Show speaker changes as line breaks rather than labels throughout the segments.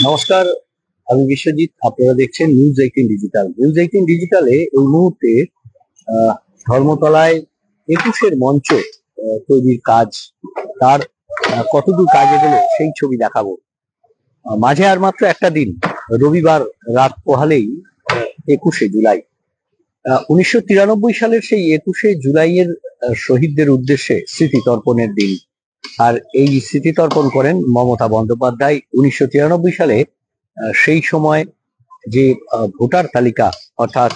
নমস্কার, আমি বিশ্বজিৎ। আপনারা দেখছেন নিউজ 18 ডিজিটাল। নিউজ 18 ডিজিটালে এই মুহূর্তে ধর্মতলায় 21-এর মঞ্চ তৈরির কাজ, তার কতদূর কাজ এগোলো সেই ছবি দেখাবো। মাঝে আর মাত্র একটা দিন, রবিবার রাত পোহালেই 21শে জুলাই। 1993 সালের সেই 21শে জুলাইয়ের শহীদদের উদ্দেশ্যে স্মৃতি তর্পণের দিন। আর এই স্মৃতি তর্পণ করেন মমতা বন্দ্যোপাধ্যায়। 1993 সালে সেই সময় যে ভোটার তালিকা, অর্থাৎ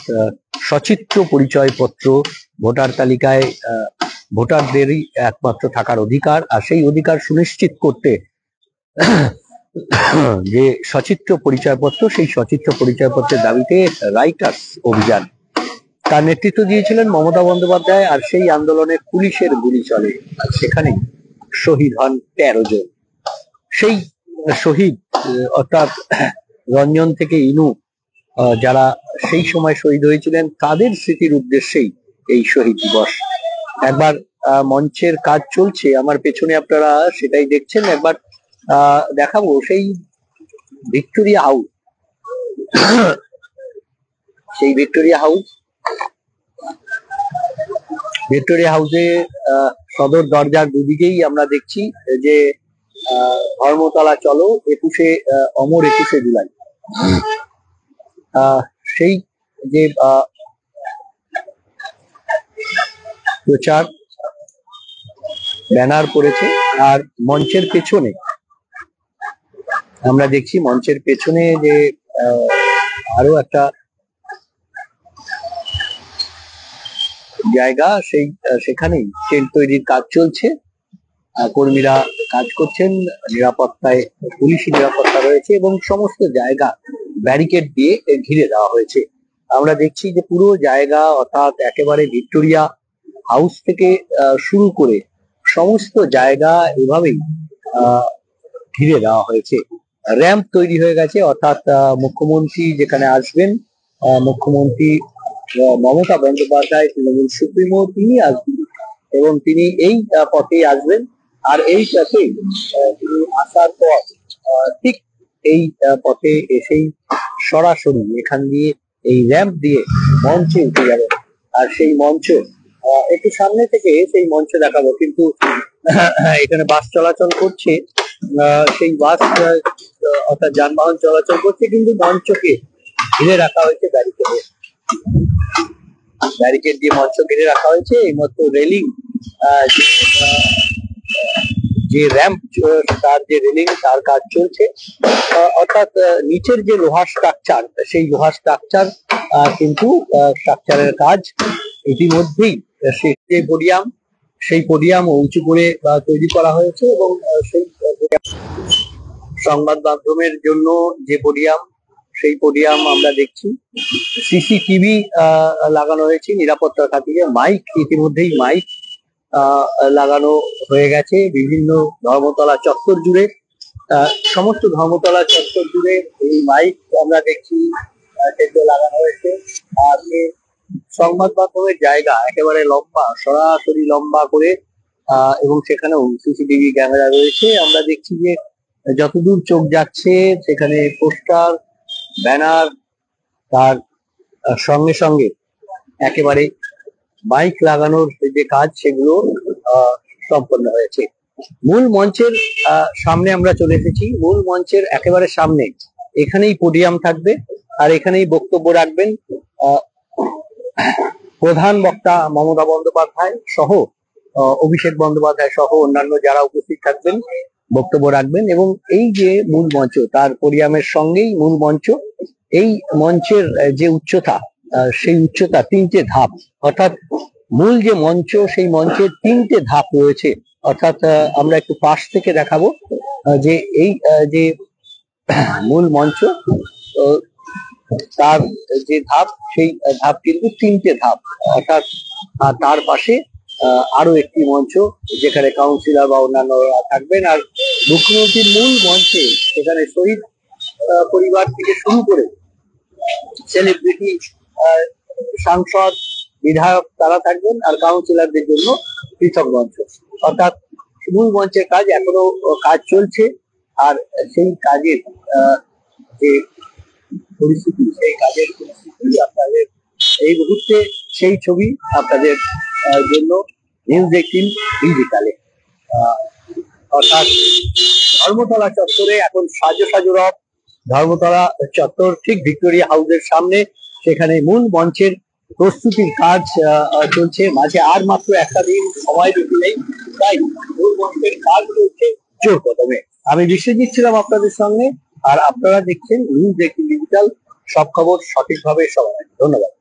সচিত্র পরিচয়পত্র, ভোটার তালিকায় ভোটারদেরই একমাত্র থাকার অধিকার, আর সেই অধিকার সুনিশ্চিত করতে যে সচিত্র পরিচয়পত্র, সেই সচিত্র পরিচয়পত্রের দাবিতে রাইটার্স অভিযান, তার নেতৃত্ব দিয়েছিলেন মমতা বন্দ্যোপাধ্যায়। আর সেই আন্দোলনে পুলিশের গুলি চলে, আর সেখানে শহীদ হন 13 জন। সেই শহীদ, অর্থাৎ রঞ্জন থেকে ইনু, যারা সেই সময় শহীদ হয়েছিলেন, তাদের স্মৃতির উদ্দেশ্যেই এই শহীদ দিবস। একবার মঞ্চের কাজ চলছে আমার পেছনে, আপনারা সেটাই দেখছেন। একবার দেখাবো সেই ভিক্টোরিয়া হাউস। সেই ভিক্টোরিয়া হাউসে সদর দরজার দুদিকেই আমরা দেখছি যে ধর্মতলা চলো 21শে অমর 21শে জুলাই, সেই যে প্রচার ব্যানার পড়েছে। আর মঞ্চের পেছনে আমরা দেখছি, মঞ্চের পেছনে যে আরো একটা জায়গা, সেখানেই টেন্ট তৈরির কাজ চলছে। কর্মীরা কাজ করছেন, নিরাপত্তায় পুলিশি নিরাপত্তা রয়েছে এবং সমস্ত জায়গা ব্যারিকেড দিয়ে ঘিরে দেওয়া হয়েছে। আমরা দেখছি যে পুরো জায়গা, অর্থাৎ একেবারে ভিক্টোরিয়া হাউস থেকে শুরু করে সমস্ত জায়গা এভাবেই ঘিরে দেওয়া হয়েছে। র্যাম্প তৈরি হয়ে গেছে, অর্থাৎ মুখ্যমন্ত্রী যেখানে আসবেন, মুখ্যমন্ত্রী মমতা বন্দ্যোপাধ্যায়, তৃণমূল সুপ্রিমো, তিনি আসবেন এবং তিনি এই পথেই আসবেন। আর এই পথে তিনি আসার পর ঠিক এই পথে এসেই সরাসরি এখান দিয়ে এই র্যাম্প দিয়ে মঞ্চে উঠে যাবেন। আর সেই মঞ্চ একটু সামনে থেকে সেই মঞ্চ দেখাবো, কিন্তু এখানে বাস চলাচল করছে, সেই বাস অর্থাৎ যানবাহন চলাচল করছে, কিন্তু মঞ্চকে ঘিরে রাখা হয়েছে ব্যারিকেড দিয়ে মঞ্চ ঘিরে রাখা হয়েছে। এই মতো রেলিং, যে র্যাম্প, তার যে রেলিং, তার কাজ চলছে। অর্থাৎ নিচের যে লোহার স্ট্রাকচার, সেই লোহার স্ট্রাকচার কিন্তু স্ট্রাকচারের কাজ ইতিমধ্যেই, যে পোডিয়াম, সেই পোডিয়াম উঁচু করে তৈরি করা হয়েছে এবং সেই সংবাদ মাধ্যমের জন্য যে পোডিয়াম, সেই পোডিয়াম আমরা দেখছি। সিসিটিভি লাগানো হয়েছে নিরাপত্তার খাতিরে। মাইক, ইতিমধ্যেই মাইক লাগানো হয়ে গেছে বিভিন্ন ধর্মতলা চত্বর জুড়ে। সমস্ত ধর্মতলা চত্বর জুড়ে এই মাইক আমরা দেখছি সেগুলো লাগানো হয়েছে। আর সংবাদ মাধ্যমের জায়গা একেবারে লম্বা, সরাসরি লম্বা করে, এবং সেখানেও সিসিটিভি ক্যামেরা রয়েছে। আমরা দেখছি যে যতদূর চোখ যাচ্ছে সেখানে পোস্টার, ব্যানার, তার সঙ্গে সঙ্গে একেবারে মাইক লাগানোর যে কাজ, সেগুলো সম্পন্ন হয়েছে। মূল মঞ্চের সামনে আমরা চলে এসেছি। মূল মঞ্চের একেবারে সামনে এখানেই পোডিয়াম থাকবে, আর এখানেই বক্তব্য রাখবেন প্রধান বক্তা মমতা বন্দ্যোপাধ্যায় সহ, অভিষেক বন্দ্যোপাধ্যায় সহ অন্যান্য যারা উপস্থিত থাকবেন, বক্তব্য রাখবেন। এবং এই যে মূল মঞ্চ, তার পোডিয়ামের সঙ্গেই মূল মঞ্চ। এই মঞ্চের যে উচ্চতা, সেই উচ্চতা 3টে ধাপ, অর্থাৎ মূল যে মঞ্চ, সেই মঞ্চের 3টে ধাপ রয়েছে। অর্থাৎ আমরা একটু পাশ থেকে দেখাবো যে এই যে মূল মঞ্চ, তার যে ধাপ, সেই ধাপ কিন্তু 3টে ধাপ। অর্থাৎ তার পাশে আরো একটি মঞ্চ, যেখানে কাউন্সিলর বা অন্যান্যরা থাকবেন। আর মুখ্যমন্ত্রীর মূল মঞ্চে সেখানে শহীদ পরিবার থেকে শুরু করে সেলিব্রিটি, সাংসদ, বিধায়ক, তারা থাকবেন। আর কাউন্সিলরদের জন্য পৃথক মঞ্চ। অর্থাৎ মূল মঞ্চের কাজ এখনো কাজ চলছে। আর সেই কাজের যে পরিস্থিতি, সেই কাজের পরিস্থিতি আপনাদের এই মুহূর্তে সেই ছবি আপনাদের জন্য নিউজ 18 ডিজিটালে। অর্থাৎ ধর্মতলা চত্বরে এখন সাজো সাজো রব। ধর্মতলা চত্বর ঠিক ভিক্টোরিয়া হাউসের সামনে, সেখানে মূল মঞ্চের প্রস্তুতির কাজ চলছে। মাঝে আর মাত্র একটা দিন সময় বেশি নেই, তাই মূল মঞ্চের কাজ চলছে জোর কদমে। আমি বিশ্বজিৎ ছিলাম আপনাদের সঙ্গে, আর আপনারা দেখছেন নিউজ 18 ডিজিটাল, সব খবর সঠিকভাবে সবার আগে। ধন্যবাদ।